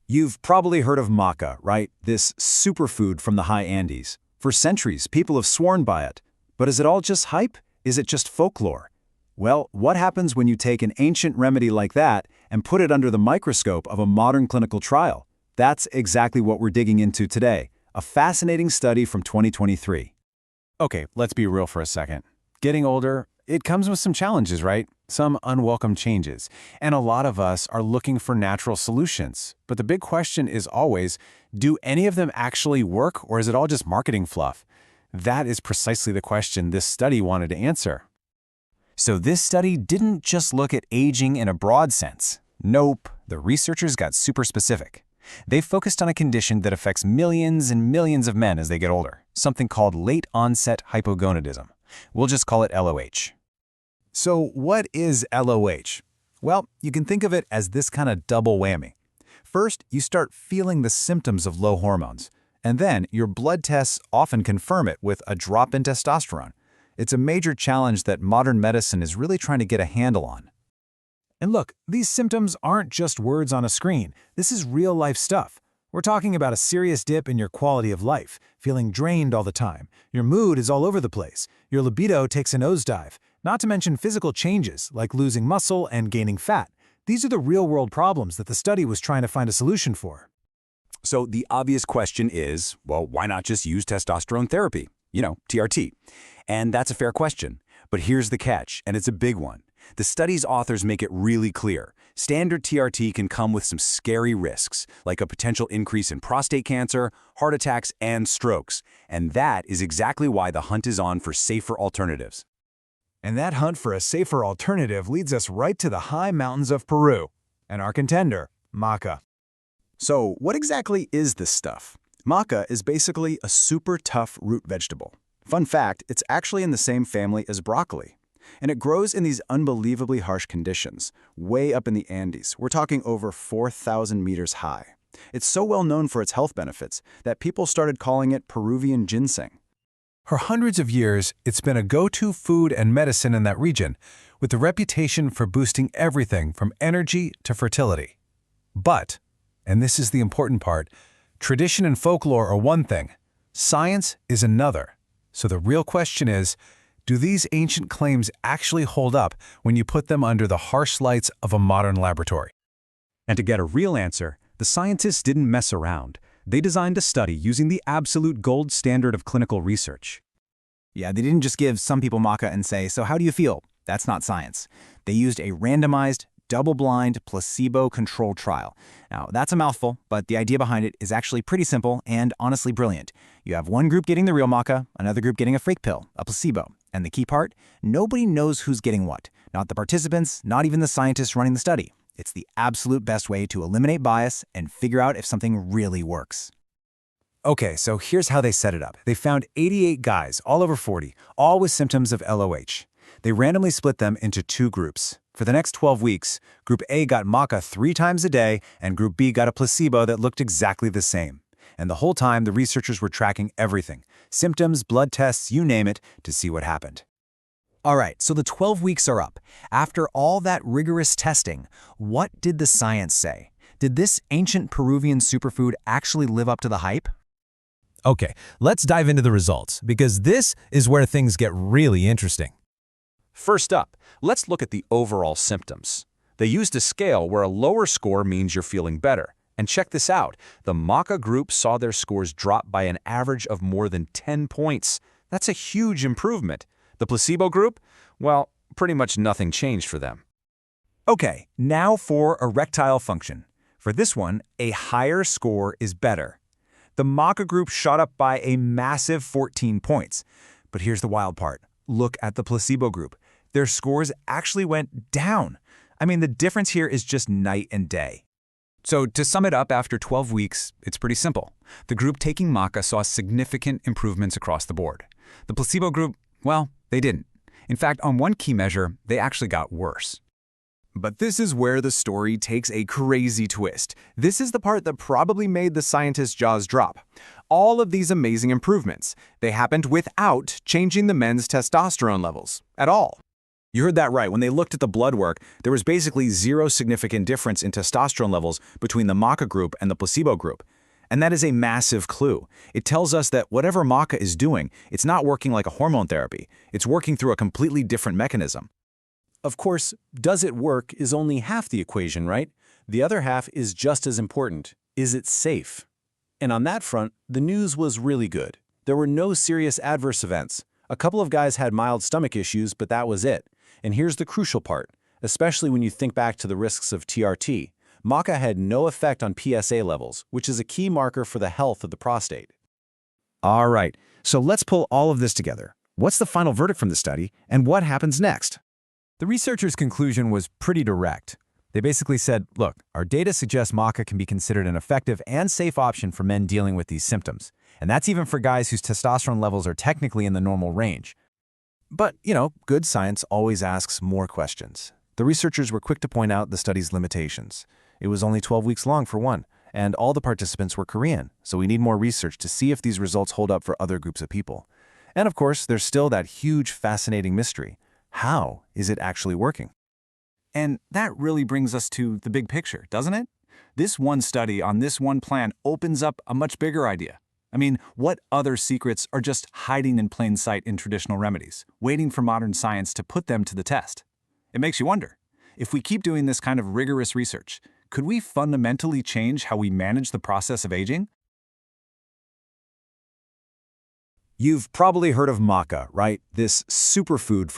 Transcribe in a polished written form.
You've probably heard of maca, right? This superfood from the high Andes. For centuries, people have sworn by it. But is it all just hype? Is it just folklore? Well, what happens when you take an ancient remedy like that and put it under the microscope of a modern clinical trial? That's exactly what we're digging into today, a fascinating study from 2023. Okay, let's be real for a second. Getting older, it comes with some challenges, right? Some unwelcome changes. And a lot of us are looking for natural solutions. But the big question is always, do any of them actually work, or is it all just marketing fluff? That is precisely the question this study wanted to answer. So this study didn't just look at aging in a broad sense. Nope, the researchers got super specific. They focused on a condition that affects millions and millions of men as they get older, something called Late Onset Hypogonadism. We'll just call it LOH. So what is LOH? Well, you can think of it as this kind of double whammy. First, you start feeling the symptoms of low hormones, and then your blood tests often confirm it with a drop in testosterone. It's a major challenge that modern medicine is really trying to get a handle on. And look, these symptoms aren't just words on a screen. This is real-life stuff. We're talking about a serious dip in your quality of life, feeling drained all the time. Your mood is all over the place. Your libido takes a nosedive, not to mention physical changes like losing muscle and gaining fat. These are the real-world problems that the study was trying to find a solution for. So the obvious question is, well, why not just use testosterone therapy? TRT. And that's a fair question. But here's the catch, and it's a big one. The study's authors make it really clear. Standard TRT can come with some scary risks, like a potential increase in prostate cancer, heart attacks, and strokes. And that is exactly why the hunt is on for safer alternatives. And that hunt for a safer alternative leads us right to the high mountains of Peru, and our contender, maca. So what exactly is this stuff? Maca is basically a super tough root vegetable. Fun fact, it's actually in the same family as broccoli. And it grows in these unbelievably harsh conditions, way up in the Andes. We're talking over 4,000 meters high. It's so well known for its health benefits that people started calling it Peruvian ginseng. For hundreds of years, it's been a go-to food and medicine in that region, with the reputation for boosting everything from energy to fertility. But, and this is the important part, tradition and folklore are one thing, science is another. So the real question is, do these ancient claims actually hold up when you put them under the harsh lights of a modern laboratory? And to get a real answer, the scientists didn't mess around. They designed a study using the absolute gold standard of clinical research. Yeah, they didn't just give some people maca and say, so how do you feel? That's not science. They used a randomized, double-blind, placebo-controlled trial. Now, that's a mouthful, but the idea behind it is actually pretty simple and honestly brilliant. You have one group getting the real maca, another group getting a fake pill, a placebo. And the key part, nobody knows who's getting what. Not the participants, not even the scientists running the study. It's the absolute best way to eliminate bias and figure out if something really works. Okay, so here's how they set it up. They found 88 guys, all over 40, all with symptoms of LOH. They randomly split them into two groups. For the next 12 weeks, Group A got maca 3 times a day, and Group B got a placebo that looked exactly the same. And the whole time, the researchers were tracking everything, symptoms, blood tests, you name it, to see what happened. All right, so the 12 weeks are up. After all that rigorous testing, what did the science say? Did this ancient Peruvian superfood actually live up to the hype? Okay, let's dive into the results, because this is where things get really interesting. First up, let's look at the overall symptoms. They used a scale where a lower score means you're feeling better. And check this out, the maca group saw their scores drop by an average of more than 10 points. That's a huge improvement. The placebo group? Well, pretty much nothing changed for them. Okay, now for erectile function. For this one, a higher score is better. The maca group shot up by a massive 14 points. But here's the wild part. Look at the placebo group. Their scores actually went down. I mean, the difference here is just night and day. So to sum it up, after 12 weeks, it's pretty simple. The group taking maca saw significant improvements across the board. The placebo group, well, they didn't. In fact, on one key measure, they actually got worse. But this is where the story takes a crazy twist. This is the part that probably made the scientists' jaws drop. All of these amazing improvements, they happened without changing the men's testosterone levels at all. You heard that right. When they looked at the blood work, there was basically zero significant difference in testosterone levels between the Maca group and the placebo group. And that is a massive clue. It tells us that whatever Maca is doing, it's not working like a hormone therapy. It's working through a completely different mechanism. Of course, does it work is only half the equation, right? The other half is just as important. Is it safe? And on that front, the news was really good. There were no serious adverse events. A couple of guys had mild stomach issues, but that was it. And here's the crucial part, especially when you think back to the risks of TRT. Maca had no effect on PSA levels, which is a key marker for the health of the prostate. All right, so let's pull all of this together. What's the final verdict from the study, and what happens next? The researchers' conclusion was pretty direct. They basically said, look, our data suggests Maca can be considered an effective and safe option for men dealing with these symptoms. And that's even for guys whose testosterone levels are technically in the normal range. But, good science always asks more questions. The researchers were quick to point out the study's limitations. It was only 12 weeks long for one, and all the participants were Korean, so we need more research to see if these results hold up for other groups of people. And of course, there's still that huge, fascinating mystery. How is it actually working? And that really brings us to the big picture, doesn't it? This one study on this one plan opens up a much bigger idea. I mean, what other secrets are just hiding in plain sight in traditional remedies, waiting for modern science to put them to the test? It makes you wonder, if we keep doing this kind of rigorous research, could we fundamentally change how we manage the process of aging? You've probably heard of Maca, right? This superfood